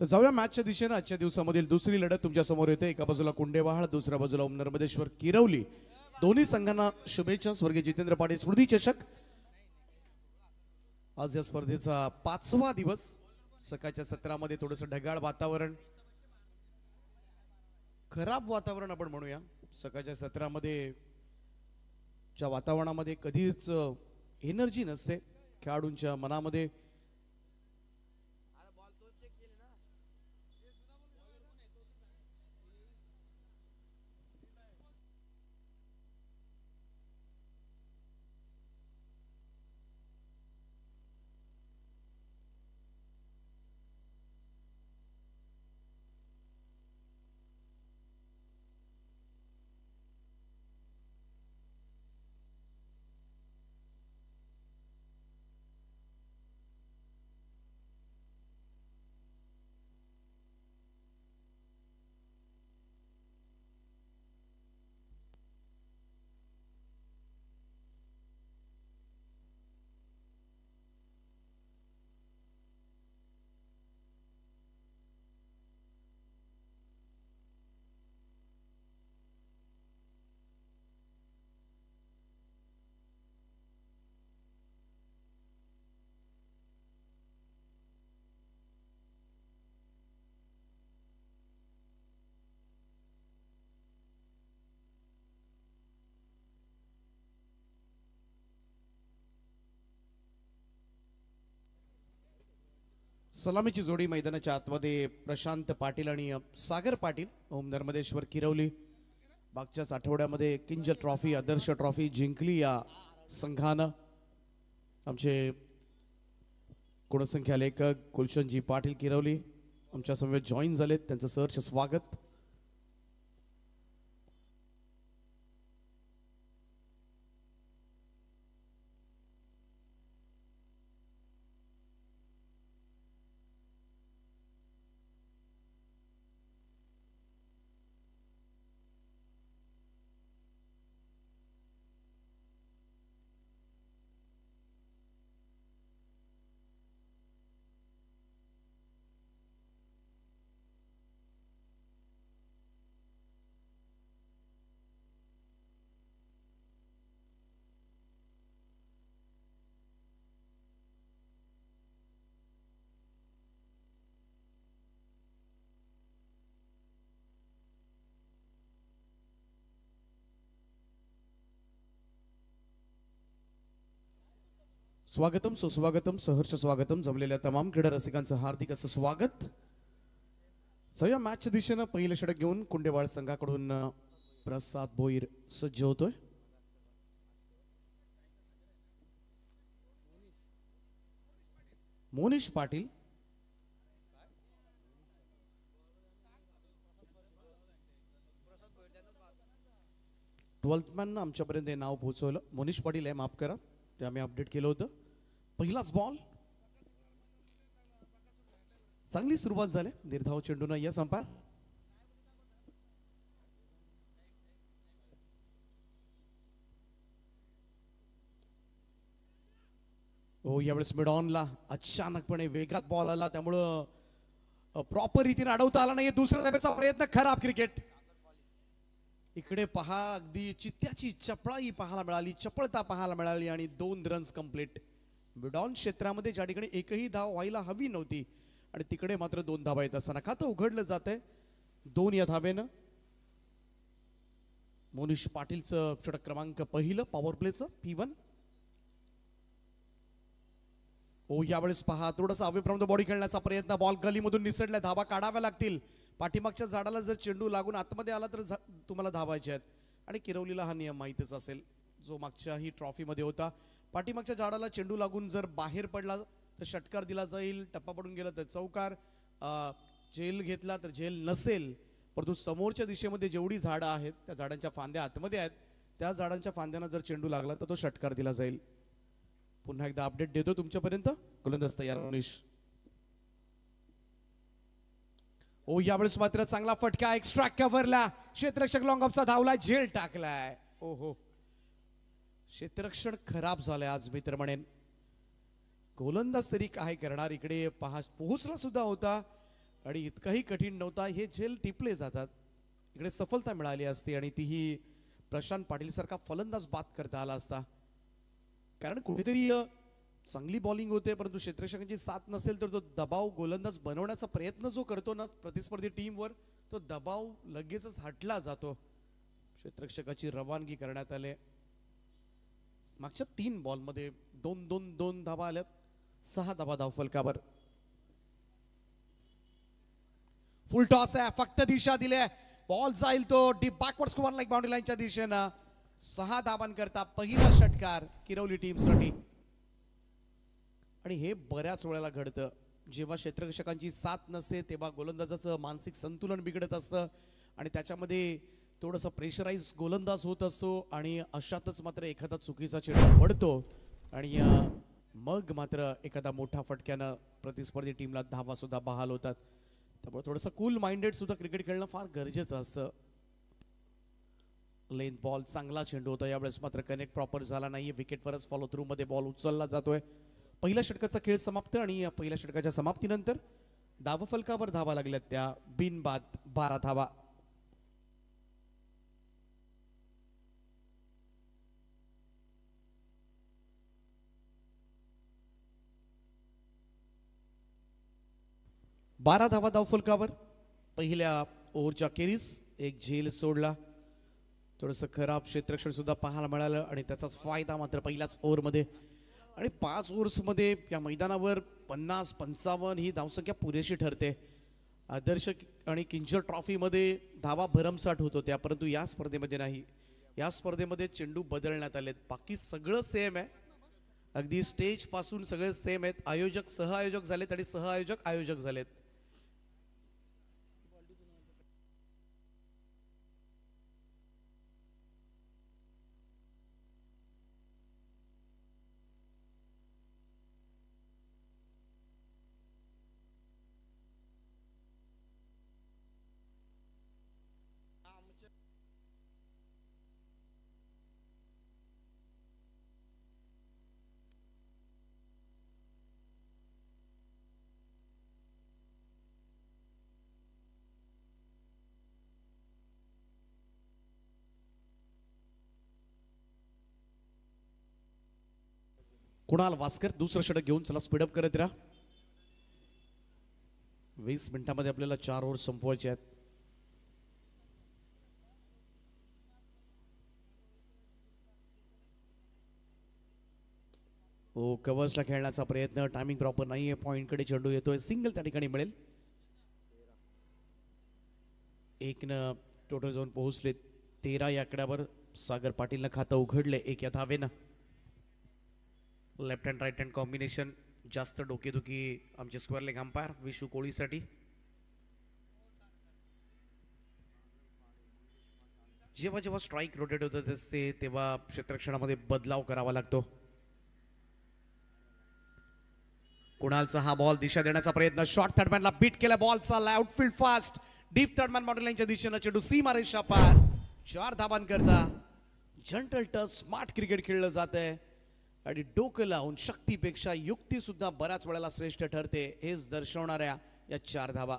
तर जाऊया मॅचच्या दिशेने. आजच्या दिवसामधील दुसरी लढत तुमच्या समोर येते. एका बाजूला कुंडेवाहाळ, दुसऱ्या बाजूला ओम नर्मदेश्वर किरवली. दोन्ही संघांना शुभेच्छा. स्वर्गीय जितेंद्र पाटील स्मृती चषक आज या स्पर्धेचा 5वा दिवस. सकाळच्या सत्रामध्ये थोडंसं ढगाळ वातावरण, खराब वातावरण आपण म्हणूया. सकाळच्या सत्रामध्ये च्या वातावरणामध्ये कधीच एनर्जी नसते खेळाडूंच्या मनामध्ये. सलामीची जोडी मैदानाच्या आतमध्ये प्रशांत पाटील आणि सागर पाटील. ओम नर्मदेश्वर किरवली मागच्याच आठवड्यामध्ये किंज ट्रॉफी, आदर्श ट्रॉफी जिंकली या संघानं. आमचे गुणसंख्या लेखक गुलशनजी पाटील किरवली आमच्या समवेत जॉईन झालेत. त्यांचं सहर्ष स्वागत. स्वागतम, सुस्वागतम, सहर्ष स्वागतम. जमलेल्या तमाम क्रीडा रसिकांचं हार्दिक असं स्वागत. सगळ्या मॅचच्या दिशेनं पहिलं षटक घेऊन कुंडेवाळ संघाकडून प्रसाद भोईर सज्ज होतोय. मोनिश पाटील ट्वेल्थ मॅन आमच्यापर्यंत हे नाव पोहोचवलं. मोनिश पाटील आहे, माफ करा, ते आम्ही अपडेट केलं होतं. पहिलाच बॉल, चांगली सुरुवात झाली. निर्धाव चेंडून या संपार. हो, यावेळेस मिड ऑनला अचानकपणे वेगात बॉल आला, त्यामुळं प्रॉपर रीतीने अडवता आला नाही. दुसऱ्या धाब्याचा प्रयत्न, खराब क्रिकेट. इकडे पहा, अगदी चित्त्याची चपळाई पाहायला मिळाली, चपळता पाहायला मिळाली आणि 2 रन्स कंप्लीट. मिडॉन क्षेत्रामध्ये ज्या ठिकाणी एकही धाव व्हायला हवी नव्हती आणि तिकडे मात्र 2 धावा येत असताना खातं उघडलं जात आहे 2 या धावेनं. मोनिश पाटीलचं षटक क्रमांक पहिलं पॉवर प्लेचं P1. हो, यावेळेस पहा, थोडासा अवे फ्रॉम द बॉडी खेळण्याचा प्रयत्न. बॉल गलीमधून निसटलाय, धावा काढाव्या लागतील. पाठीमागच्या झाडाला जर चेंडू लागून आतमध्ये आला तर तुम्हाला धावायचे आहेत. आणि किरवलीला हा नियम माहितीच असेल, जो मागच्याही ट्रॉफीमध्ये होता. पाठीमागच्या झाडाला चेंडू लागून जर बाहेर पडला तर षटकार दिला जाईल, टप्पा पडून गेला तर चौकार, झेल घेतला तर झेल नसेल. परंतु समोरच्या दिशेमध्ये जेवढी झाडं आहेत त्या झाडांच्या फांद्या आतमध्ये आहेत, त्या झाडांच्या फांद्यांना जर चेंडू लागला तर तो षटकार दिला जाईल. पुन्हा एकदा अपडेट देतो तुमच्यापर्यंत. गोलंदाज तयार मनीष. ओ, यावेळेस मात्र चांगला फटका, एक्स्ट्रा कव्हरला क्षेत्ररक्षक लॉंग ऑफचा धावला, झेल टाकलाय. ओहो, क्षेत्ररक्षण खराब झालंय आज मी तर म्हणेन. गोलंदाज तरी काय करणार. इकडे पहा, पोहोचला सुद्धा होता आणि इतकाही कठीण नव्हता. हे झेल टिपले जातात. इकडे सफलता मिळाली असती आणि तीही प्रशांत पाटील सारखा फलंदाज बाद करता आला असता. कारण कुठेतरी चांगली बॉलिंग होते परंतु क्षेत्ररक्षकांची साथ नसेल तर तो दबाव गोलंदाज बनवण्याचा प्रयत्न जो करतो ना प्रतिस्पर्धी टीमवर तो दबाव लगेचच हटला जातो. क्षेत्ररक्षकाची रवानगी करण्यात आले. मागच्या 3 बॉलमध्ये 2-2-2 धावा आल्यात. 6 धावा धावफलकावर. फुल टॉस आहे. फक्त दिशा दिली. बॉल जाईल तो deep backward square like boundary लाईनच्या दिशेनं. 6 धावांकरता पहिला षटकार किरवली टीमसाठी. आणि हे बऱ्याच वेळेला घडतं जेव्हा क्षेत्ररक्षकांची साथ नसते तेव्हा गोलंदाजाचं मानसिक संतुलन बिघडत असतं आणि त्याच्यामध्ये थोडंसं प्रेशराईज गोलंदाज होत असतो आणि अशातच मात्र एखादा चुकीचा चेंडू पडतो आणि मग मात्र एखादा मोठा फटक्यानं प्रतिस्पर्धी टीमला धावा सुद्धा बहाल होतात. त्यामुळे थोडंसं कूल माइंडेड सुद्धा क्रिकेट खेळणं फार गरजेचं असतं. लेंथ बॉल चांगला चेंडू होता. यावेळेस मात्र कनेक्ट प्रॉपर झाला नाही. विकेटवरच फॉलो थ्रू मध्ये बॉल उचलला जातोय. पहिल्या षटकाचा खेळ समाप्त आणि या पहिल्या षटकाच्या समाप्तीनंतर धावफलकावर धावा लागल्यात त्या बिनबाद 12 धावा. धावा धावफलकावर. पहिल्या ओव्हरच्या खेरीस एक झेल सोडला. थोडंसं खराब क्षेत्ररक्षण सुद्धा पाहायला मिळालं आणि त्याचाच फायदा मात्र पहिल्याच ओव्हरमध्ये. आणि 5 ओव्हर्समध्ये या मैदानावर 50-55 ही धावसंख्या पुरेशी ठरते. आदर्श आणि किंजल ट्रॉफीमध्ये धावा भरमसाठ होत होत्या परंतु या स्पर्धेमध्ये नाही. या स्पर्धेमध्ये चेंडू बदलण्यात आलेत. बाकी सगळं सेम आहे. अगदी स्टेज पासून सगळे सेम आहेत. आयोजक सहआयोजक झालेत आणि सहआयोजक आयोजक झालेत. कुणाल वास्कर दुसरं षटक घेऊन चला स्पीडअप करत राहा. 20 मिनिटांमध्ये आपल्याला 4 ओव्हर संपवायचे आहेत. हो कव्हर्सला खेळण्याचा प्रयत्न. टायमिंग प्रॉपर नाहीये. पॉइंटकडे चेंडू येतोय. सिंगल त्या ठिकाणी मिळेल. 1 न टोटल जाऊन पोहोचले 13 या आकड्यावर. सागर पाटीलनं खातं उघडले 1 या धावेनं. Left hand right hand combination. जास्त डोकेदुखी आमचे स्क्वेअर लेग अंपायर विशू कोळीसाठी. जेव्हा जेव्हा स्ट्राईक रोटेट होत असते तेव्हा क्षेत्ररक्षणामध्ये बदलाव करावा लागतो. कुणालचा हा बॉल दिशा देण्याचा प्रयत्न. शॉर्ट थर्डमॅनला बीट केला. बॉलचा outfield fast deep third man boundary लाईनच्या दिशेनं चेंडू सीमा रेषा पार. 4 धावांकरता जंटल टच स्मार्ट क्रिकेट खेळलं जात आहे आणि डोकं लावून शक्तीपेक्षा युक्ती सुद्धा बऱ्याच वेळेला श्रेष्ठ ठरते हेच दर्शवणाऱ्या या 4 धावा.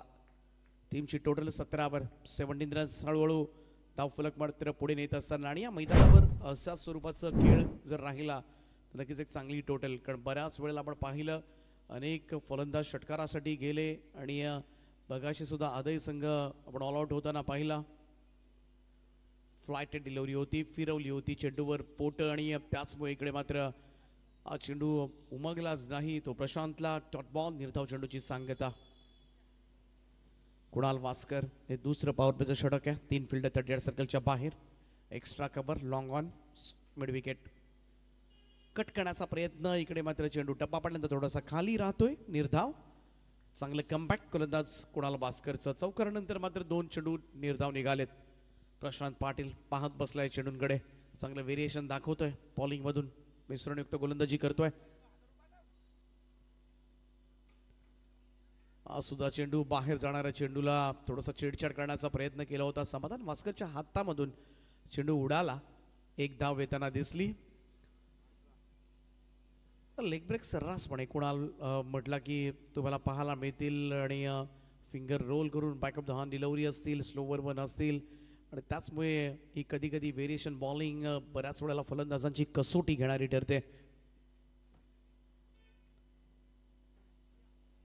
टीमची टोटल 17 17 रन्स. हळूहळू धावफलक मात्र पुढे नेत असताना आणि या मैदानावर अशा स्वरूपाचा खेळ जर राहिला तर नक्कीच एक चांगली टोटल. कारण बऱ्याच वेळेला आपण पाहिलं अनेक फलंदाज षटकारासाठी गेले आणि बघाशी सुद्धा आदय संघ आपण ऑल आउट होताना पाहिला. फ्लाइट डिलिव्हरी होती. फिरवली होती चेंडूवर पोट आणि त्याचमुळे इकडे मात्र हा चेंडू उमगलाच नाही. तो प्रशांतला डॉट बॉल. निर्धाव चेंडूची सांगता. कुणाल वास्कर हे दुसरं पॉवर प्लेचं षटक आहे. 3 फिल्डर 38 सर्कलच्या बाहेर. Extra cover long on mid wicket. Cut करण्याचा प्रयत्न. इकडे मात्र चेंडू टप्पा पडल्यानंतर थोडासा खाली राहतोय. निर्धाव. चांगलं कमबॅक गोलंदाज कुणाल वास्करचं. चौकारानंतर मात्र 2 चेंडू निर्धाव निघालेत. प्रशांत पाटील पाहत बसलाय चेंडूंकडे. चांगलं व्हेरिएशन दाखवतोय. बॉलिंग मधून मिश्रणयुक्त गोलंदाजी करतोय. सुद्धा चेंडू बाहेर जाणाऱ्या चेंडूला थोडासा छेडछाड करण्याचा प्रयत्न केला होता. समाधान वास्करच्या हातामधून चेंडू उडाला. 1 धाव येताना दिसली. लेग ब्रेक सर्रासपणे कुणाल म्हटला की तुम्हाला पाहायला मिळतील आणि फिंगर रोल करून बॅकअप द हॅन्ड डिलिव्हरी असतील, स्लोवर वन असतील आणि त्याचमुळे ही कधी कधी व्हेरिएशन बॉलिंग बऱ्याच वेळेला फलंदाजांची कसोटी घेणारी ठरते.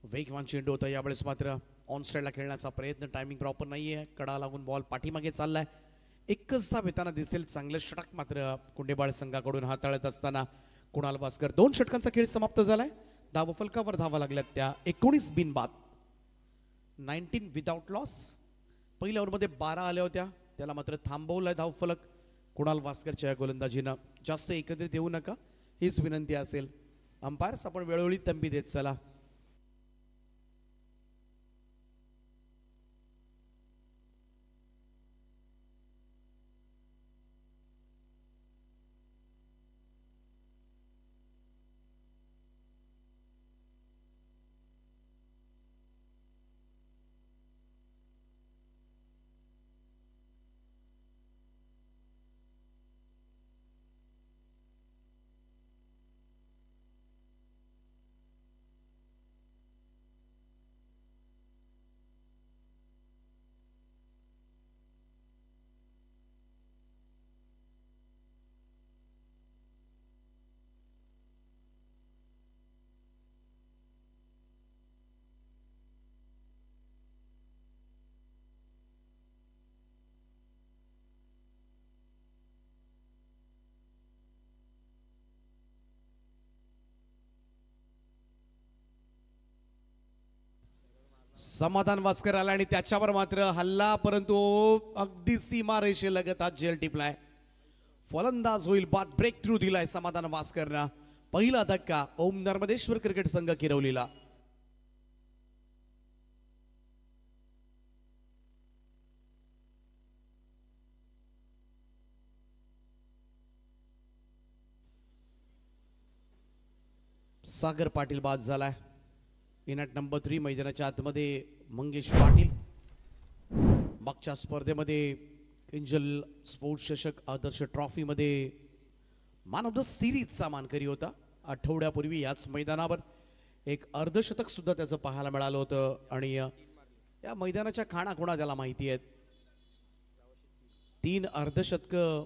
वेगवान चेंडू होता यावेळेस मात्र ऑन स्ट्राईकला खेळण्याचा प्रयत्न, टायमिंग प्रॉपर नाहीये, कडा लागून बॉल पाठीमागे चाललाय. एकच धाव येताना दिसेल. चांगलं षटक मात्र कुंडेबाळ संघाकडून हाताळत असताना कुणाल भास्कर. 2 षटकांचा खेळ समाप्त झालाय. धावफलकावर धावा लागल्यात त्या 19 बिनबाद, 19 विदाउट लॉस. पहिल्या ओव्हरमध्ये 12 आल्या होत्या, त्याला मात्र थांबवलाय धावफलक कुणाल भास्करच्या गोलंदाजीनं. जास्त एकत्रित येऊ नका हीच विनंती असेल. अंपायर्स आपण वेळोवेळी तंबी देत चला. समाधान भास्कर आला आणि त्याच्यावर मात्र हल्ला, परंतु अगदी सीमा रेषेलगत आज जेल टिपलाय. फलंदाज होईल बाद ब्रेक थ्रू दिलाय समाधान भास्करनं. पहिला धक्का ओम नर्मदेश्वर क्रिकेट संघ किरवलीला. सागर पाटील बाद झालाय. इन ॲट नंबर 3 मैदानाच्या आतमध्ये मंगेश पाटील. मागच्या स्पर्धेमध्ये किंजल स्पोर्ट्स चषक आदर्श ट्रॉफीमध्ये मॅन ऑफ द सिरीजचा मानकरी होता. आठवड्यापूर्वी याच मैदानावर एक अर्धशतक सुद्धा त्याचं पाहायला मिळालं होतं आणि या मैदानाच्या खाणाखुणा त्याला माहिती आहेत. 3 अर्धशतकं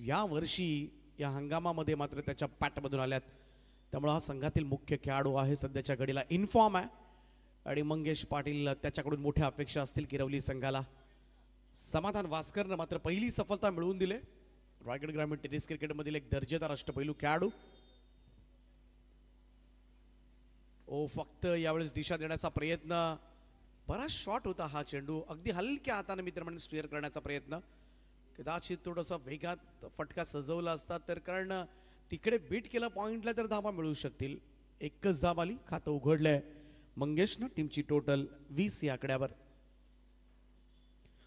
या वर्षी या हंगामामध्ये मात्र त्याच्या पॅटमधून आल्यात. त्यामुळे हा संघातील मुख्य खेळाडू आहे, सध्याच्या घडीला इन्फॉर्म आहे आणि मंगेश पाटील त्याच्याकडून मोठ्या अपेक्षा असतील किरवली संघाला. समाधान भास्करनं मात्र पहिली सफलता मिळवून दिले. रायगड ग्रामीण टेनिस क्रिकेटमधील एक दर्जेदार अष्टपैलू खेळाडू. फक्त यावेळेस दिशा देण्याचा प्रयत्न, बराच शॉट होता हा चेंडू. अगदी हलक्या हाताने मित्रमंडळी स्टीअर करण्याचा प्रयत्न. कदाचित थोडासा वेगात फटका सजवला असता तर, कारण तिकडे बीट केलं पॉइंटला तर धावा मिळू शकतील. एकच धाव आली, खातं उघडलंय मंगेशनं. टीमची टोटल 20 या आकड्यावर.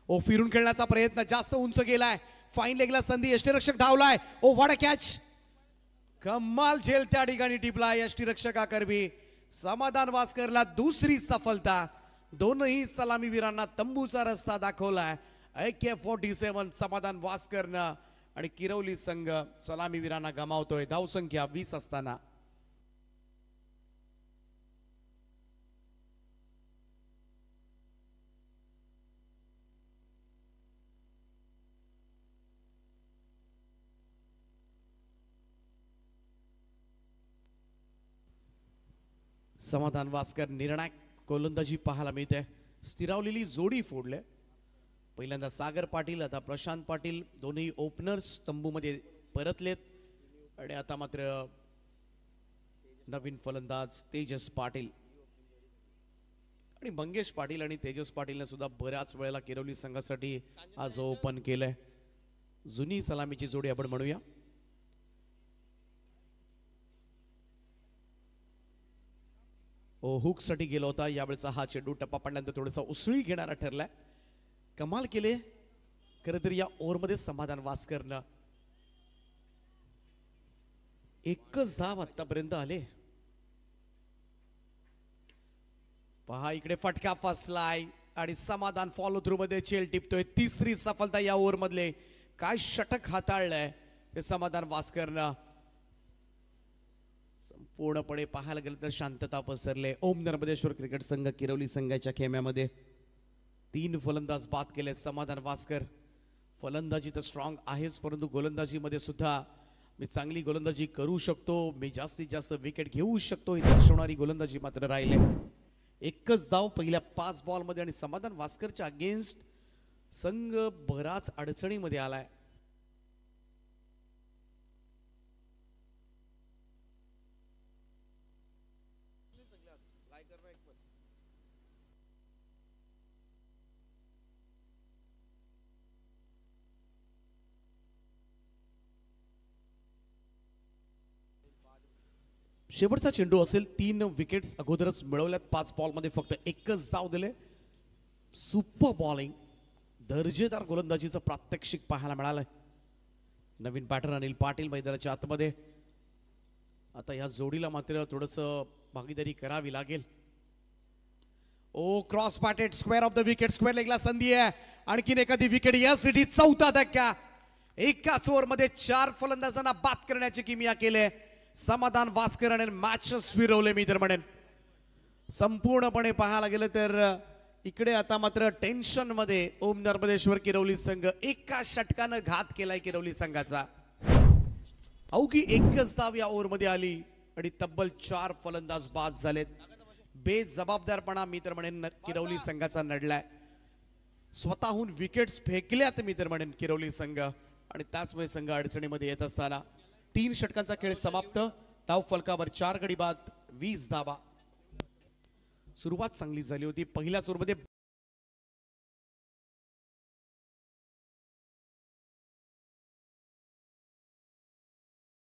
फिरून खेळण्याचा प्रयत्न, जास्त उंच गेलाय. फाईन लेगला संधी, यष्टीरक्षक धावलाय. What a catch. कमाल झेल त्या ठिकाणी टिपला यष्टीरक्षकाकरवी. समाधान भास्करला दुसरी सफलता. दोनही सलामीवीरांना तंबूचा रस्ता दाखवलाय. AK-47 समाधान भास्करनं आणि किरवली संघ सलामीवीरांना गमावतोय. धावसंख्या 20 असताना. समाधान भास्कर निर्णायक गोलंदाजी पाहायला मिळते. स्थिरावलेली जोडी फोडले. पहिल्यांदा सागर पाटील, आता प्रशांत पाटील, दोन्ही ओपनर्स तंबूमध्ये परतलेत आणि आता मात्र नवीन फलंदाज तेजस पाटील आणि मंगेश पाटील आणि तेजस पाटीलने सुद्धा बऱ्याच वेळेला किरवली संघासाठी आज ओपन केलंय. जुनी सलामीची जोडी आपण म्हणूया. हुक साठी गेला होता. यावेळेचा हा चेंडू टप्पा पडल्यानंतर थोडासा उसळी घेणारा ठरलाय. कमाल केले खरं तर या ओव्हरमध्ये समाधान भास्करनं. एकच धाव आतापर्यंत आले. पहा इकडे फटका फसलाय आणि समाधान फॉलो थ्रू मध्ये चेल टिपतोय. तिसरी सफलता या ओव्हर मधले. काय षटक हाताळलंय ते समाधान भास्करनं. पूर्णपणे पाहायला गेलं तर शांतता पसरले ओम नर्मदेश्वर क्रिकेट संघ किरवली संघाच्या खेम्यामध्ये. तीन फलंदाज बाद केले. समाधान वास्कर फलंदाजी तर स्ट्रॉंग आहेच, परंतु गोलंदाजीमध्ये सुद्धा मी चांगली गोलंदाजी करू शकतो, मी जास्तीत जास्त विकेट घेऊ शकतो हे दर्शवणारी गोलंदाजी मात्र राहिले. एकच धाव पहिल्या 5 बॉलमध्ये आणि समाधान वास्करच्या अगेन्स्ट संघ बराच अडचणीमध्ये आलाय. शेवटचा चेंडू असेल. 3 विकेट्स अगोदरच मिळवल्यात 5 बॉलमध्ये फक्त एकच धाव दिले. सुपर बॉलिंग, दर्जेदार गोलंदाजीचं प्रात्यक्षिक पाहायला मिळालंय. नवीन बॅटर अनिल पाटील मैदानाच्या आतमध्ये. आता या जोडीला मात्र थोडंसं भागीदारी करावी लागेल. Oh cross batted square off the wicket, square लेगला संधी आहे. आणखीन एखादी विकेट यासाठी. चौथा धक्का. एकाच ओव्हरमध्ये 4 फलंदाजांना बाद करण्याची किमया केले समाधान वास्कर आणि मॅचेस फिरवले. मी तर म्हणेन संपूर्णपणे पाहायला गेलं तर इकडे आता मात्र टेन्शन मध्ये ओम नर्मदेश्वर किरवली संघ. एका षटकानं घात केलाय किरवली संघाचा. अवघी एकच धाव या ओव्हरमध्ये आली आणि तब्बल 4 फलंदाज बाद झालेत. बेजबाबदारपणा मी तर म्हणेन किरवली संघाचा नडलाय. स्वतःहून विकेट्स फेकल्यात मी तर म्हणेन किरवली संघ आणि त्याचमुळे संघ अडचणीमध्ये येत असताना 3 षटकांचा खेळ समाप्त. धाव फलकावर 4 गडी बाद, 20 धावा. सुरुवात चांगली झाली होती. पहिल्याच ओव्हरमध्ये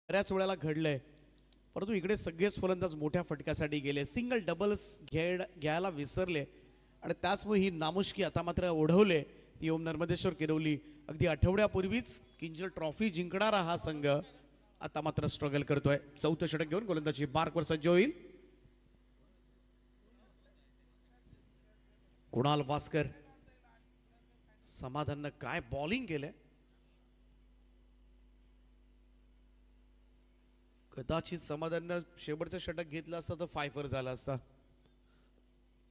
बऱ्याच वेळेला घडलंय, परंतु इकडे सगळेच फलंदाज मोठ्या फटक्यासाठी गेले. सिंगल डबल्स घ्यायला विसरले आणि त्याचमुळे ही नामुष्की आता मात्र ओढवले. ती ओम नर्मदेश्वर किरवली. अगदी आठवड्यापूर्वीच किंजल ट्रॉफी जिंकणारा हा संघ आता मात्र स्ट्रगल करतोय. चौथं षटक घेऊन गोलंदाजी मार्कवर सज्ज होईल. कुणाल वास्कर. समाधाननं काय बॉलिंग केलंय. कदाचित समाधाननं शेवटचं षटक घेतलं असतं तर 5 झाला असता,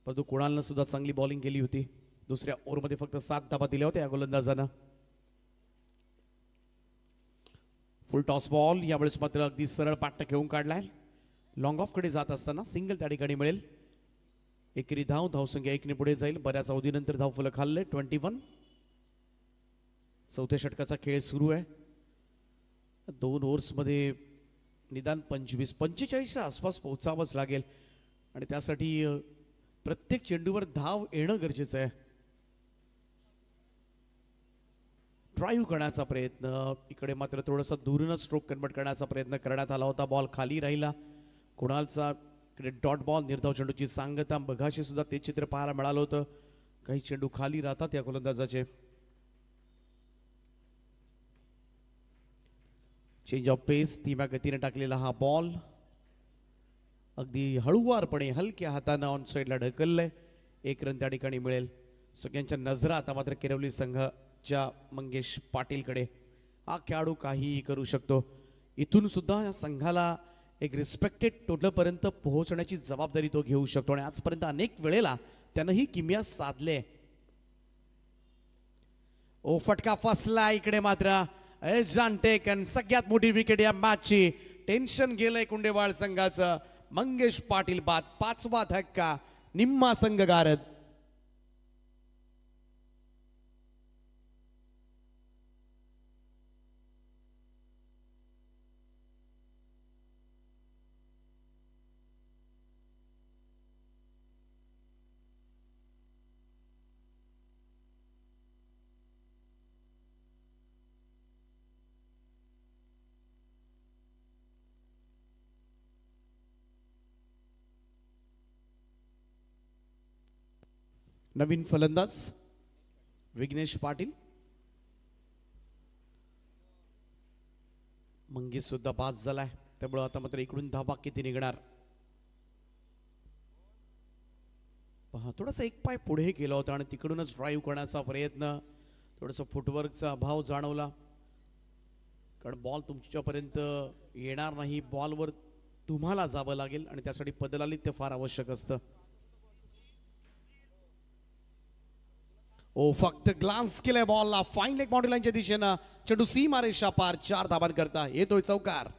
परंतु कुणालनं सुद्धा चांगली बॉलिंग केली होती. दुसऱ्या ओव्हरमध्ये फक्त 7 धावा दिल्या होत्या या गोलंदाजानं. फुल टॉस बॉल यावेळेस मात्र अगदी सरळ पाट्ट घेऊन काढलाय. लॉंग ऑफ कडे जात असताना सिंगल त्या ठिकाणी मिळेल. एकेरी धाव, धावसंख्या 1 ने पुढे जाईल. बऱ्याच अवधीनंतर धाव फलक हलले. 21. चौथ्या षटकाचा खेळ सुरू आहे. 2 ओव्हर्समध्ये निदान 25-45च्या आसपास पोहोचावंच लागेल आणि त्यासाठी प्रत्येक चेंडूवर धाव येणं गरजेचं आहे. ड्राईव्ह करण्याचा प्रयत्न. इकडे मात्र थोडासा दूरनं स्ट्रोक कन्वर्ट करण्याचा प्रयत्न करण्यात आला होता. बॉल खाली राहिला. कुणालचा इकडे डॉट बॉल, निर्धाव चेंडूची सांगता. बघाशी सुद्धा ते चित्र पाहायला मिळालं होतं. काही चेंडू खाली राहतात या गोलंदाजाचे. चेंज ऑफ पेस, धीम्या गतीने टाकलेला हा बॉल अगदी हळूवारपणे हलक्या हातानं ऑन साईडला ढकललंय. 1 रन त्या ठिकाणी मिळेल. सगळ्यांच्या नजरा आता मात्र किरवली संघाच्या मंगेश पाटीलकडे. हा खेळाडू काहीही करू शकतो. इथून सुद्धा या संघाला एक रिस्पेक्टेड टोटलपर्यंत पोहोचण्याची जबाबदारी तो घेऊ शकतो आणि आजपर्यंत अनेक वेळेला त्यानं ही किमया साधले. ओ फटका फसला इकडे मात्र. टेकन सगळ्यात मोठी विकेट या मॅचची. टेन्शन गेलंय कुंडेवाळ संघाचं. मंगेश पाटील बाद. 5वा धक्का. निम्मा संघ गारद. नवीन फलंदाज विघ्नेश पाटील. मंगेश सुद्धा बाद झालाय, त्यामुळे आता मात्र इकडून धावा किती निघणार. पहा थोडासा एक पाय पुढे केला होता आणि तिकडूनच ड्राईव्ह करण्याचा प्रयत्न. थोडासा फुटवर्कचा अभाव जाणवला, कारण बॉल तुमच्यापर्यंत येणार नाही. बॉलवर तुम्हाला जावं लागेल आणि त्यासाठी पदलालित्य फार आवश्यक असतं. ओ फक्त ग्लान्स केलाय बॉलला फाईन लेग बाउंड्री लाईनच्या दिशेनं चेंडू सीमा रेषा पार 4 धावांकरता येतोय चौकार.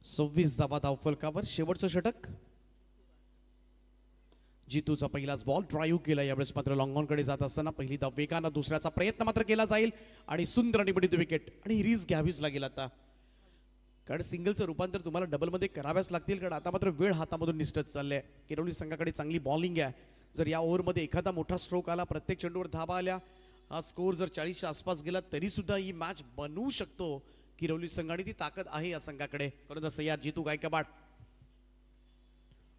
सव्वीस धावा धावफलकावर शेवटचं षटक. जितूचा पहिलाच बॉल ड्राईव्ह केला यावेळेस मात्र लॉंग ऑन कडे जात असताना पहिली धाव वेगानं दुसऱ्याचा प्रयत्न मात्र केला जाईल आणि सुंदर निबडीत विकेट आणि ही रीज घ्यावीच लागेल आता कारण सिंगलचं रूपांतर तुम्हाला डबलमध्ये कराव्याच लागतील कारण आता मात्र वेळ हातामधून निसटत चाललंय. किरोली संघाकडे चांगली बॉलिंग आहे. जर या ओव्हरमध्ये एखादा मोठा स्ट्रोक आला प्रत्येक चेंडूवर धावा आल्या हा स्कोर जर 40च्या आसपास गेला तरी सुद्धा ही मॅच बनवू शकतो किरोली संघ आणि ती ताकद आहे या संघाकडे. परंतु सय्याद जितू गायकवाड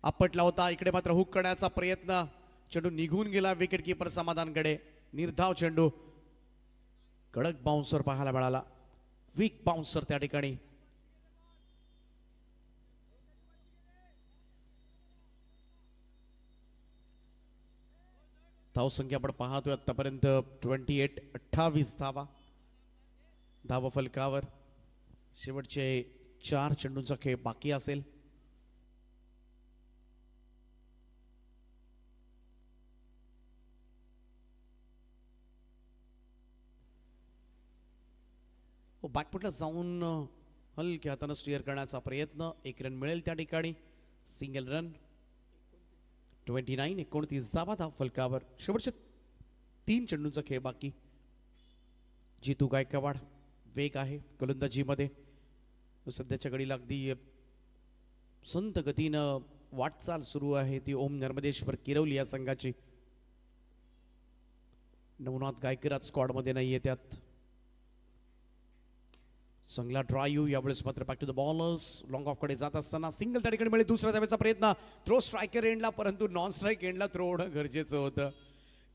आपटला होता इकडे मात्र हुक करण्याचा प्रयत्न चेंडू निघून गेला विकेट कीपर समाधानकडे. निर्धाव चेंडू कडक बाउन्सर पाहायला मिळाला वीक बाउन्सर त्या ठिकाणी. धाव संख्या आपण पाहतोय आतापर्यंत 28 धावा धाव फलकावर. शेवटचे 4 चेंडूंचा खेळ बाकी असेल. बॅकफुटला जाऊन हलक्या हातानं स्टीअर करण्याचा प्रयत्न. 1 रन मिळेल त्या ठिकाणी. Single run. 29 धावा धाव फलकावर. शेवटचे 3 चेंडूंचा खेळ बाकी. जितू गायकवाड वेग आहे गोलंदाजीमध्ये. सध्याच्या घडीला अगदी संत गतीनं वाटचाल सुरू आहे ती ओम नर्मदेश्वर किरवली या संघाची. नवनाथ गायकराज स्क्वॉडमध्ये नाहीये त्यात. चांगला ड्राईव्ह यावेळेस मात्र back to the bowlers. Long off कडे जात असताना सिंगल त्या ठिकाणी मिळेल. दुसऱ्या धावेचा प्रयत्न थ्रो स्ट्रायकर एंडला परंतु नॉन स्ट्राईक एंडला थ्रो होणं गरजेचं होतं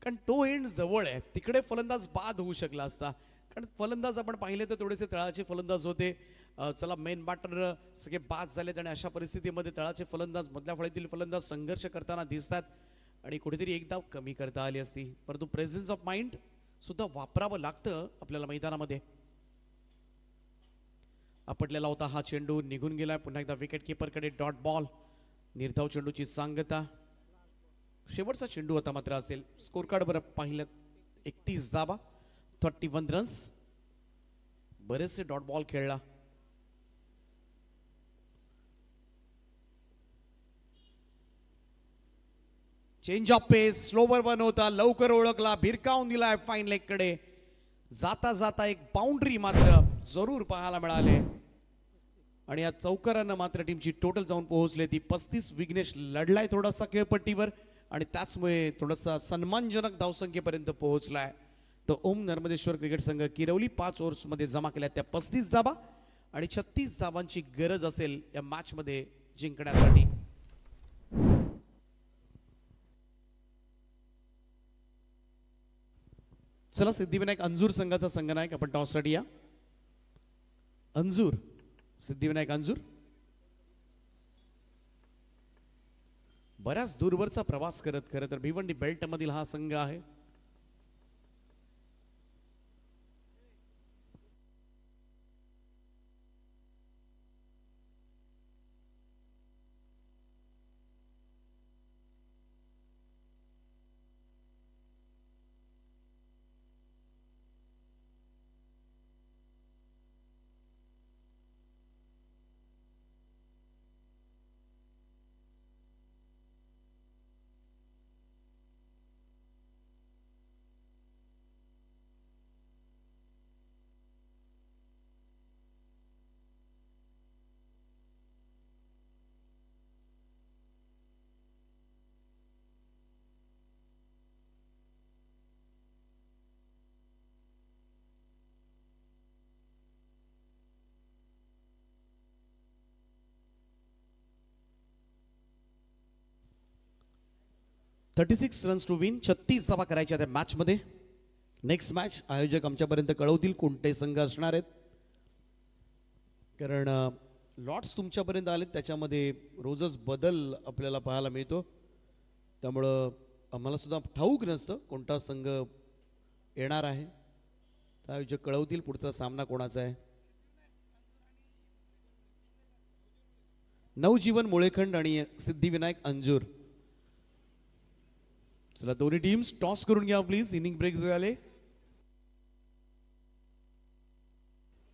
कारण तो एंड जवळ आहे. तिकडे फलंदाज बाद होऊ शकला असता कारण फलंदाज आपण पाहिले तर थोडेसे तळाचे फलंदाज होते. चला मेन बॅटर सगळे बाद झालेत आणि अशा परिस्थितीमध्ये तळाचे फलंदाज मधल्या फळीतील फलंदाज संघर्ष करताना दिसतात आणि कुठेतरी एक धाव कमी करता आली असती. परंतु प्रेझेन्स ऑफ माइंड सुद्धा वापरावं लागतं आपल्याला मैदानामध्ये. आपटलेला होता हा चेंडू निघून गेलाय. पुन्हा एकदा विकेट कीपरकडे डॉट बॉल. निर्धाव चेंडूची सांगता. शेवटचा चेंडू आता मात्र असेल. स्कोर कार्ड बरं पाहिलं 31 धावा 31 रन्स. बरेचसे डॉट बॉल खेळला. चेंज ऑफ पेस स्लोवर बनवता लवकर ओळखला भिरकावून दिलाय फाईन लेग कडे. जाता जाता एक बाउंड्री मात्र जरूर पाहायला मिळाले आणि या चौकारांना मात्र टीमची टोटल जाऊन पोहोचले ती 35. विघ्नेश लढलाय थोडासा खेळपट्टीवर आणि त्याचमुळे थोडासा सन्मानजनक धावसंख्येपर्यंत पोहोचलाय. तर ओम नर्मदेश्वर क्रिकेट संघ किरवली 5 ओव्हर्समध्ये जमा केल्या त्या 35 धावा आणि 36 धावांची गरज असेल या मॅच मध्ये जिंकण्यासाठी. चला सिद्धिविनायक अंजूर संघाचा संघनायक आपण टॉससाठी या. अंजूर सिद्धिविनायक अंजूर बऱ्याच दूरवरचा प्रवास करत खरं तर भिवंडी बेल्ट मधील हा संघ आहे. 36 रन्स टू विन, 36 धावा करायच्या त्या मॅचमध्ये. नेक्स्ट मॅच आयोजक आमच्यापर्यंत कळवतील कोणते संघ असणार आहेत, कारण लॉट्स तुमच्यापर्यंत आलेत, त्याच्यामध्ये रोजच बदल आपल्याला पाहायला मिळतो. त्यामुळं आम्हाला सुद्धा ठाऊक नसतं कोणता संघ येणार आहे. आयोजक कळवतील पुढचा सामना कोणाचा आहे. नवजीवन मुळेखंड आणि सिद्धिविनायक अंजूर. चला दोन्ही टीम्स टॉस करून घ्या प्लीज. इनिंग ब्रेक झाले.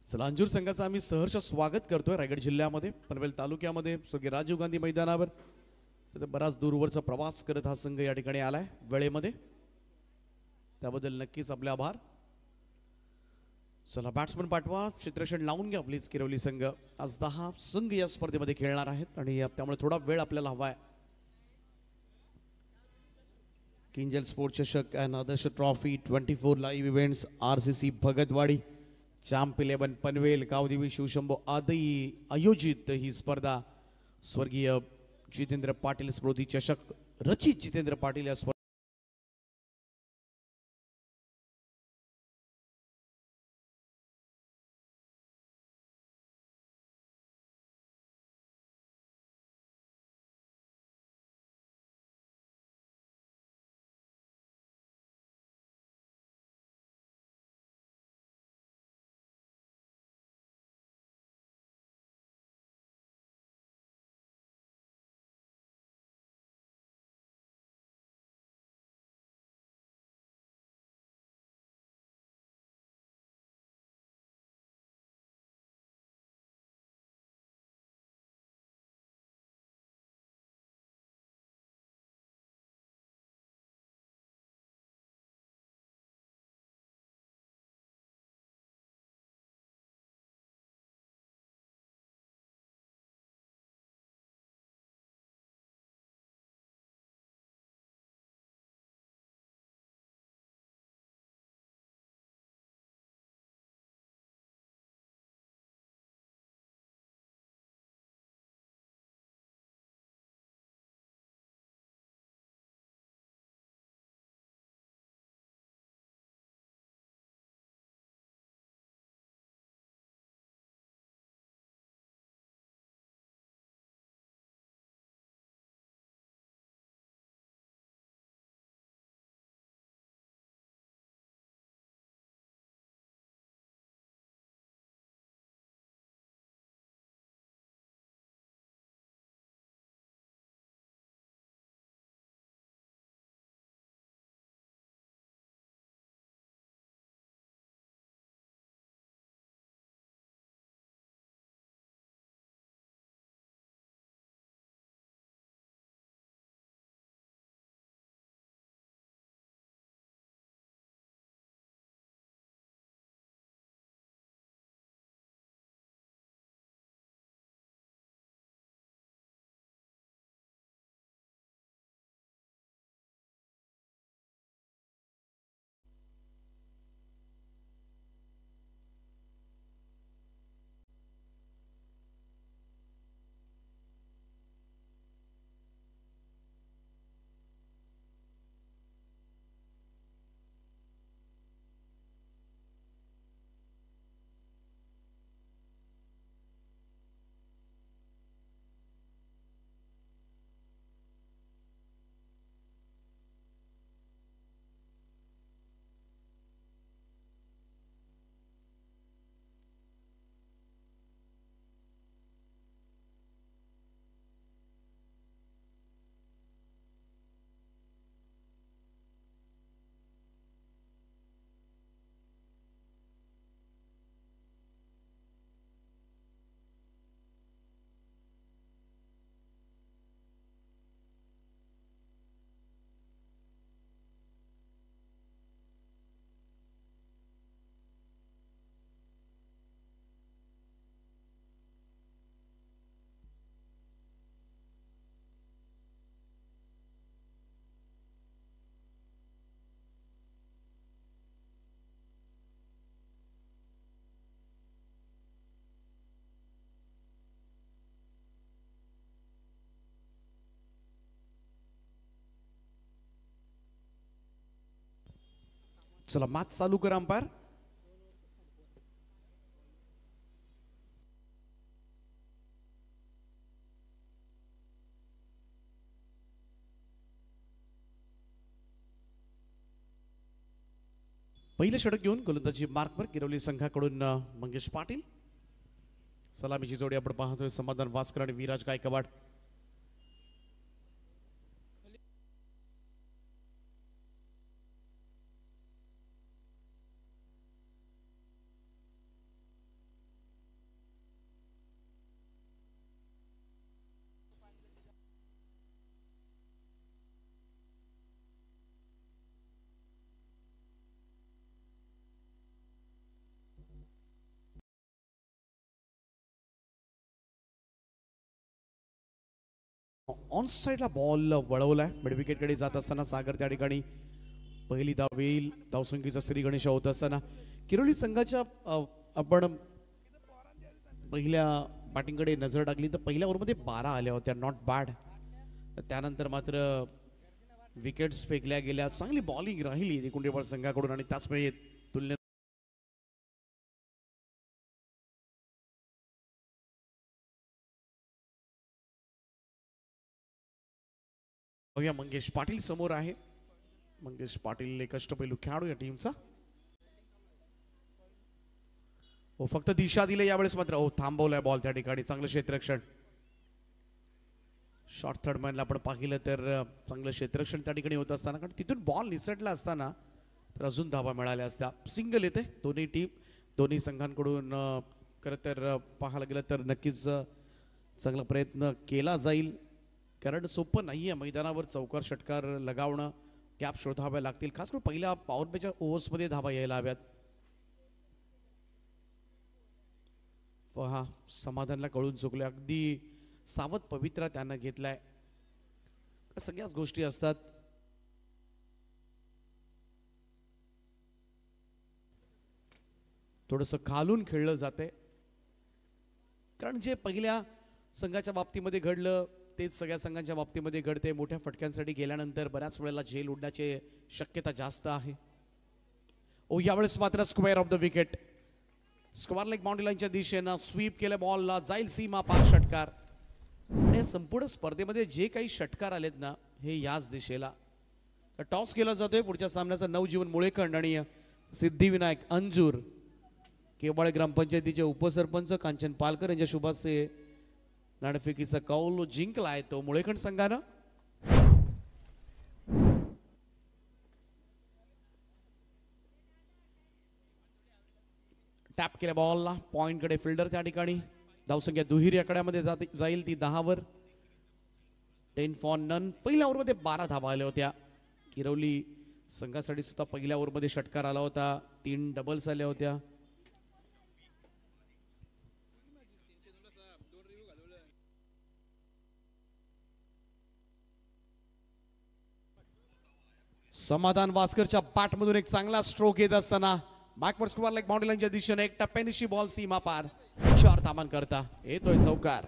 चला अंजूर संघाचं आम्ही सहर्ष स्वागत करतोय रायगड जिल्ह्यामध्ये पनवेल तालुक्यामध्ये स्वर्गीय राजीव गांधी मैदानावर. बराच दूरवरचा प्रवास करत हा संघ या ठिकाणी आलाय वेळेमध्ये, त्याबद्दल नक्कीच आपले आभार. चला बॅट्समन पाठवा, क्षेत्ररक्षण लावून घ्या प्लीज. किरवली संघ आज 10 संघ या स्पर्धेमध्ये खेळणार आहेत आणि त्यामुळे थोडा वेळ आपल्याला हवा आहे. किंजल स्पोर्ट चषक and Adarsh trophy 24 live events RCC Bhagatwadi, champ 11 Panvel, Gavdevi Shivshambho आदी आयोजित ही स्पर्धा स्वर्गीय जितेंद्र पाटील स्मृती चषक रचित जितेंद्र पाटील या स्पर्धा चला मॅच चालू करा अंपायर. पहिले षटक घेऊन गोलंदाजी मार्कवर गिरवली संघाकडून मंगेश पाटील. सलामीची जोडी आपण पाहतोय समाधान वास्कर आणि विराज गायकवाड. ऑन साइडला बॉल वळवलाय. मिड विकेट कडे जात असताना सागर त्या ठिकाणी पहिली धाव येईल. धावसंख्येचा श्री गणेश होत असताना किरोली संघाच्या आपण पहिल्या बॅटिंगकडे नजर टाकली तर पहिल्या ओव्हरमध्ये 12 आल्या होत्या. Not bad. त्यानंतर मात्र विकेट्स फेकल्या गेल्या. चांगली बॉलिंग राहिली एकूण संघाकडून आणि त्याच वेळी तुलनेत मंगेश पाटील समोर आहे. मंगेश पाटील एक अष्टपैलू खेळाडू या टीमचा. फक्त दिशा दिले यावेळेस मात्र थांबवलाय बॉल त्या ठिकाणी. चांगलं क्षेत्ररक्षण. शॉर्ट थर्ड मॅनला आपण पाहिलं तर चांगलं क्षेत्ररक्षण त्या ठिकाणी होत असताना कारण तिथून बॉल निसटला असताना तर अजून धावा मिळाल्या असत्या. सिंगल येते दोन्ही संघांकडून. खरं तर पाहायला गेलं तर नक्कीच चांगला प्रयत्न केला जाईल कारण सोपं नाहीये मैदानावर चौकार षटकार लगावणं. गॅप शोधाव्या लागतील. खास करून पहिल्या पॉवर प्लेच्या ओव्हर्समध्ये धावा यायला हव्यात. पहा समाधानला कळून चुकले. अगदी सावध पवित्रा त्यानं घेतलाय. सगळ्याच गोष्टी असतात. थोडंसं खालून खेळलं जाते कारण जे पहिल्या संघाच्या बाबतीमध्ये घडलं तेच सगळ्या संघांच्या बाबतीमध्ये घडते. मोठ्या फटक्यांसाठी गेल्यानंतर बऱ्याच वेळेला झेल उडण्याची शक्यता जास्त आहे. यावेळेस मात्र square off the wicket. Square leg boundary लाईनच्या दिशेनं स्वीप केलं. बॉलला जाईल सीमा पार षटकार. आणि संपूर्ण स्पर्धेमध्ये जे काही षटकार आलेत ना हे याच दिशेला. टॉस केला जातोय. पुढच्या सामन्याचा नवजीवन मुळेखंड आणि सिद्धिविनायक अंजूर केवळ ग्रामपंचायतीचे उपसरपंच कांचन पालकर यांच्या शुभास्ते नाणेफेकीचा कौल जिंकला आहे तो मुळेखंड संघानं. टॅप केल्या बॉलला पॉइंट कडे फिल्डर त्या ठिकाणी. धावसंख्या दुहेरी आकड्यामध्ये जाईल ती 10 वर. 10 फॉर नन. पहिल्या ओव्हरमध्ये 12 धावा आल्या होत्या. किरवली संघासाठी सुद्धा पहिल्या ओव्हरमध्ये षटकार आला होता. 3 डबल्स आल्या होत्या. समाधान वास्करच्या बॅटमधून एक चांगला स्ट्रोक येत असताना बॅकवर्ड स्क्वेअर लेग बाउंड्री लाईनच्या दिशेने एक टप्प्यानिशी बॉल सीमा पार. 4 धावां करता येतोय चौकार.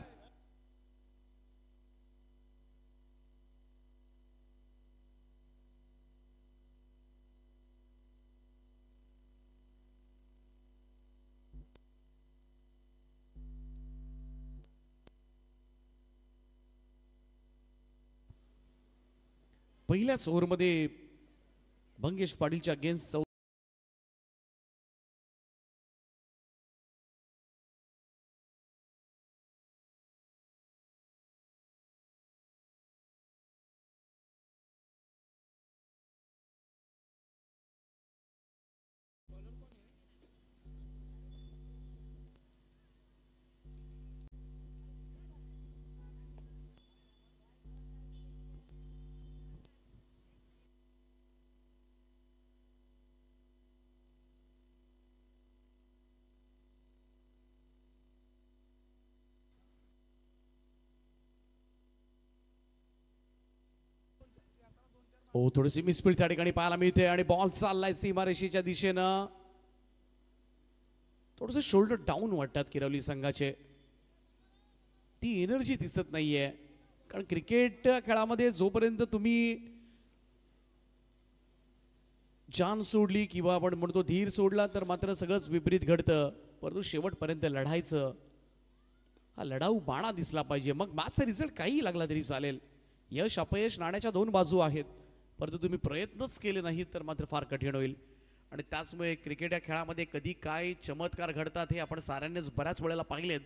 पहिल्याच ओव्हरमध्ये मंगेश पाटीलच्या अगेन्स्ट थोडीशी मिसफील्ड त्या ठिकाणी पाहायला मिळते आणि बॉल चाललाय सीमारेषेच्या दिशेनं. थोडंसं शोल्डर डाऊन वाटतात किरवली संघाचे. ती एनर्जी दिसत नाहीये कारण क्रिकेट खेळामध्ये जोपर्यंत तुम्ही जान सोडली किंवा आपण म्हणतो धीर सोडला तर मात्र सगळंच विपरीत घडतं. परंतु शेवटपर्यंत लढायचं, हा लढाऊ बाणा दिसला पाहिजे. मग मॅचचा रिझल्ट काही लागला तरी चालेल. यश अपयश नाण्याच्या दोन बाजू आहेत, परंतु तुम्ही प्रयत्नच केले नाहीत तर मात्र फार कठीण होईल. आणि त्याचमुळे क्रिकेट या खेळामध्ये कधी काय चमत्कार घडतात हे आपण साऱ्यांनीच बऱ्याच वेळेला पाहिलेत.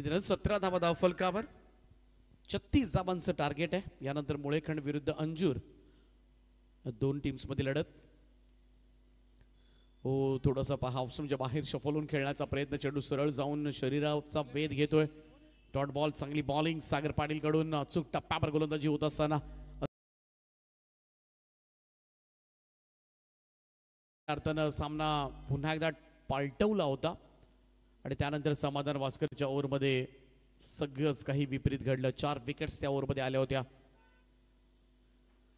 रन 17 धावा धाव फलकावर. 36 धावांचं टार्गेट आहे. यानंतर मुळेखंड विरुद्ध अंजूर दोन टीम्स मध्ये लढत. हो थोडासा पहा ऑफस्टंपच्या बाहेर शफल होऊन खेळण्याचा प्रयत्न. चेंडू सरळ जाऊन शरीराचा वेध घेतोय. डॉट बॉल, चांगली बॉलिंग सागर पाटील कडून. अचूक टप्प्यावर गोलंदाजी होत असताना अर्थानं सामना पुन्हा एकदा पालटवला होता. आणि त्यानंतर समाधान वास्करच्या ओव्हरमध्ये सगळंच काही विपरीत घडलं. 4 विकेट्स त्या ओव्हरमध्ये आल्या होत्या.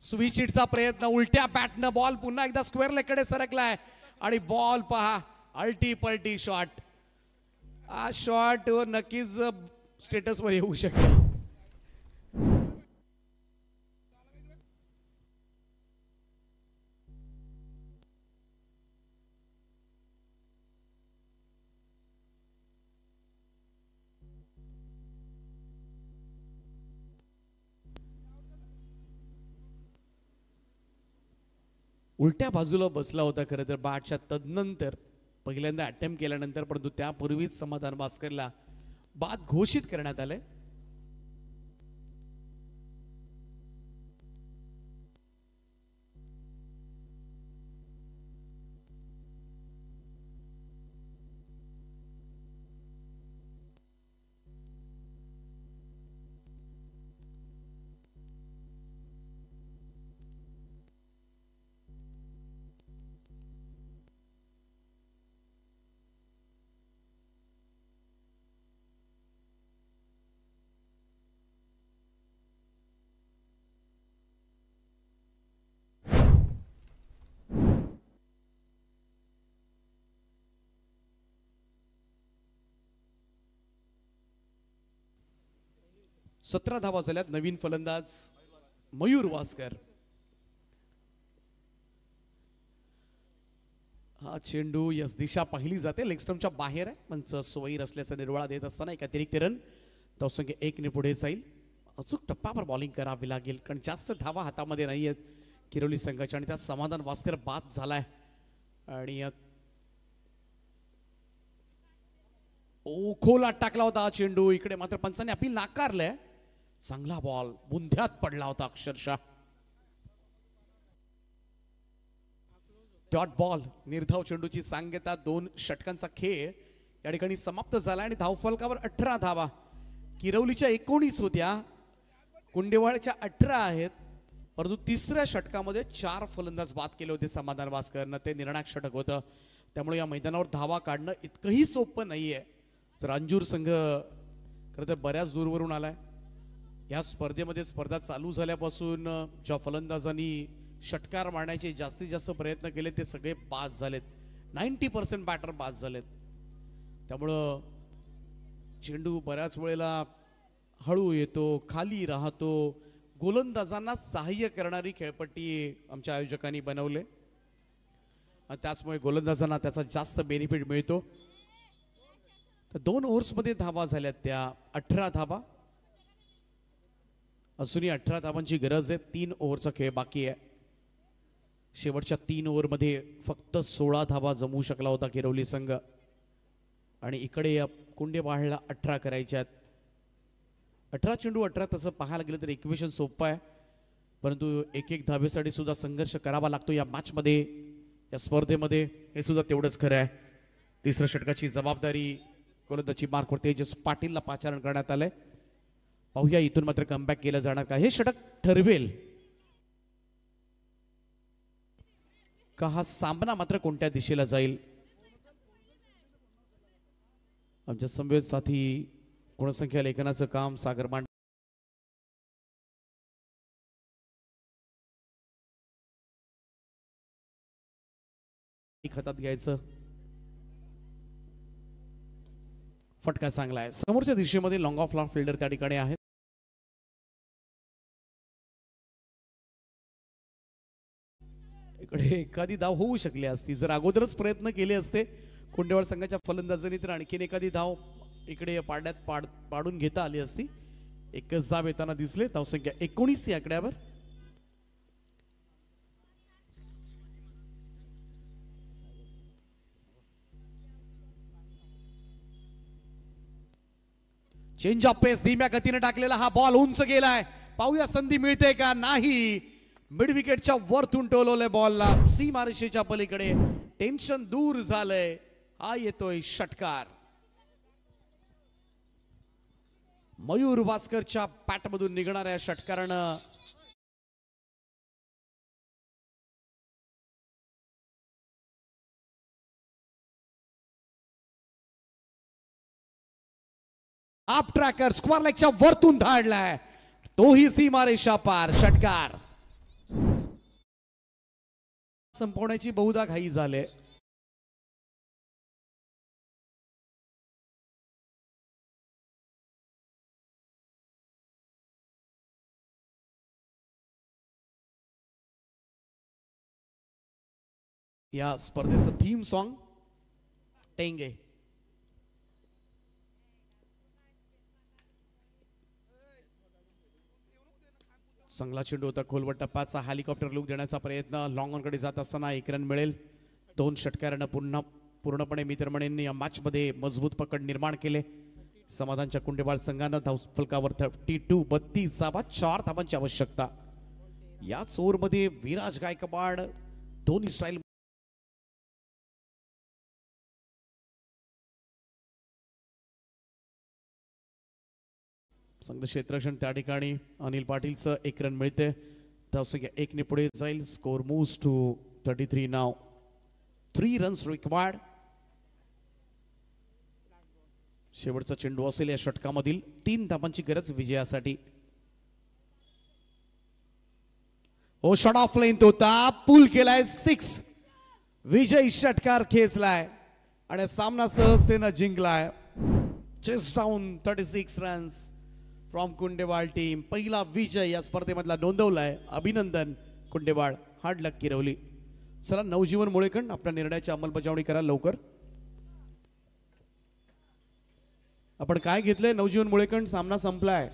स्विचिटचा प्रयत्न, उलट्या बॅटनं बॉल पुन्हा एकदा स्क्वेअर लेगकडे सरकलाय आणि बॉल पहा अल्टी पल्टी शॉट. हा शॉट नक्कीच स्टेटसवर येऊ शकेल. उलट्या बाजूला बसला होता खरं तर बॅटच्या तदनंतर पहिल्यांदा अटेम्प्ट केल्यानंतर, परंतु त्यापूर्वीच समाधान भास्करला बाद घोषित करण्यात आले. सतरा धावा झाल्यात. नवीन फलंदाज मयूर वास्कर. हा चेंडू यस दिशा पाहिली जाते, लेग स्टंपच्या बाहेर आहे. पंच सोयीर असल्याचा निर्वाळा देत असताना एक अतिरिक्त रन धावसंख्या 1 ने पुढे जाईल. अचूक टप्प्यावर बॉलिंग करावी लागेल कारण जास्त धावा हातामध्ये नाही आहेत किरोली संघाच्या. आणि त्यात समाधान वास्कर बाद झालाय. आणि खोलात टाकला होता हा चेंडू. इकडे मात्र पंचांनी अपील नाकारलंय. चांगला बॉल बुंध्यात पडला होता अक्षरशः. डॉट बॉल निर्धाव चेंडूची सांगता. 2 षटकांचा खेळ या ठिकाणी समाप्त झाला आणि धावफलकावर 18 धावा. किरवलीच्या 19 होत्या, कुंडेवाळच्या 18 आहेत. परंतु तिसऱ्या षटकामध्ये 4 फलंदाज बाद केले होते समाधान भास्करनं. ते निर्णायक षटक होतं. त्यामुळे या मैदानावर धावा काढणं इतकंही सोपं नाहीये. जर अंजूर संघ खरं तर बऱ्याच दूरवरून आलाय. या स्पर्धेमध्ये स्पर्धा चालू झाल्यापासून ज्या फलंदाजांनी षटकार मारण्याचे जास्तीत जास्त प्रयत्न केले ते सगळे बाद झालेत. 90% बॅटर बाद झालेत. त्यामुळं चेंडू बऱ्याच वेळेला हळू येतो, खाली राहतो. गोलंदाजांना सहाय्य करणारी खेळपट्टी आमच्या आयोजकांनी बनवले आणि त्याचमुळे गोलंदाजांना त्याचा जास्त बेनिफिट मिळतो. तर 2 ओव्हर्समध्ये धावा झाल्यात त्या 18 धावा. अजूनही 18 धावांची गरज आहे. 3 ओव्हरचा खेळ बाकी आहे. शेवटच्या 3 ओव्हरमध्ये फक्त 16 धावा जमवू शकला होता किरवली संघ. आणि इकडे या कुंडेवाळला 18 करायच्या आहेत. 18 चेंडू 18. तसं पाहायला गेलं तर इक्वेशन सोपं आहे, परंतु एक धावेसाठी सुद्धा संघर्ष करावा लागतो या मॅचमध्ये, या स्पर्धेमध्ये. हे सुद्धा तेवढंच खरं आहे. तिसऱ्या षटकाची जबाबदारी गोलंदाजी मार्कवर तेजस पाटीलला पाचारण करण्यात आलंय. पाहूया इथून मात्र कमबॅक केलं जाणार का, हे षटक ठरवेल का हा सामना मात्र कोणत्या दिशेला जाईल. आमच्या संवेद साथी गुणसंख्या लेखनाचं काम सागर मांड हातात घ्यायचं. फटका चांगला आहे. समोरच्या दिशेमध्ये लॉंग ऑफ लॉंग फिल्डर त्या ठिकाणी आहेत. इकडे एखादी धाव होऊ शकली असती जर अगोदरच प्रयत्न केले असते कुंडेवाड संघाच्या फलंदाजांनी तर आणखीन एखादी धाव इकडे पाडून घेता आली असती. एकच धाव येताना दिसले. धावसंख्या 19 या आकड्यावर. चेंज ऑफ पेस धीम्या गतीने टाकलेला हा बॉल उंच गेलाय. पाहूया संधी मिळते का नाही. मिड विकेटच्या वरतून टोलवलंय बॉलला सीमारेषेच्या पलीकडे. टेन्शन दूर झालंय. हा येतोय षटकार. मयूर भास्करच्या पॅट मधून निघणाऱ्या षटकारानं आप ट्रॅकर स्क्वेअर लेगच्या वरतून धाडलाय. तोही सीमारेषा पार. षटकार संपवण्याची बहुधा घाई झाले. या स्पर्धेचं थीम सॉन्ग टेंगे. चांगला चेंडू होता. खोलवट टप्प्याचा हेलिकॉप्टर लुक देण्याचा प्रयत्न. लॉंग ऑन कडे जात असताना 1 रन मिळेल. 2 षटकारांना पूर्णपणे मित्रमंडळींनी या मॅच मध्ये मजबूत पकड निर्माण केले. समाधानच्या कुंडेवाड संघानं धावफलकावर 32 4 धावांची आवश्यकता. याच ओव्हरमध्ये विराज गायकवाड दोन्ही स्टाईल संघ क्षेत्ररक्षण त्या ठिकाणी अनिल पाटीलचं 1 रन मिळते. धावसंख्या 1 ने पुढे जाईल. स्कोर मूव्स टू 33 नाव. 3 रन्स रिक्वायर्ड. शेवटचा चेंडू असेल या षटकामधील. 3 धावांची गरज विजयासाठी. ओ शॉट ऑफ लेंथ होता. पूल केलाय 6. विजयी षटकार खेचलाय आणि सामना सहजतेनं जिंकलाय. Chase down 36 runs from Kundewad team. पहिला विजय या स्पर्धेमधला नोंदवलाय. अभिनंदन कुंडेवाड. हार्ड लक किरवली. चला नवजीवन मुळेकण आपल्या निर्णयाची अंमलबजावणी करा लवकर. आपण काय घेतलंय नवजीवन मुळेकण. सामना संपलाय.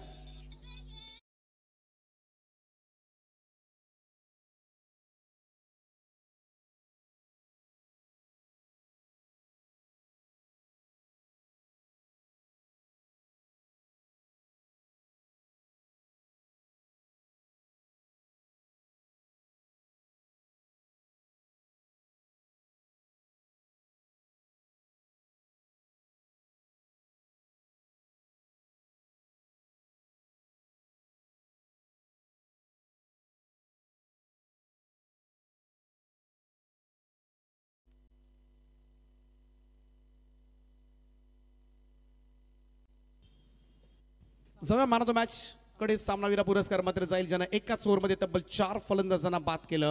जव्या मॅन ऑफ द मॅच कडे सामनावीरा पुरस्कार मात्र जाईल ज्यानं एकाच ओव्हरमध्ये तब्बल 4 फलंदाजांना बाद केलं.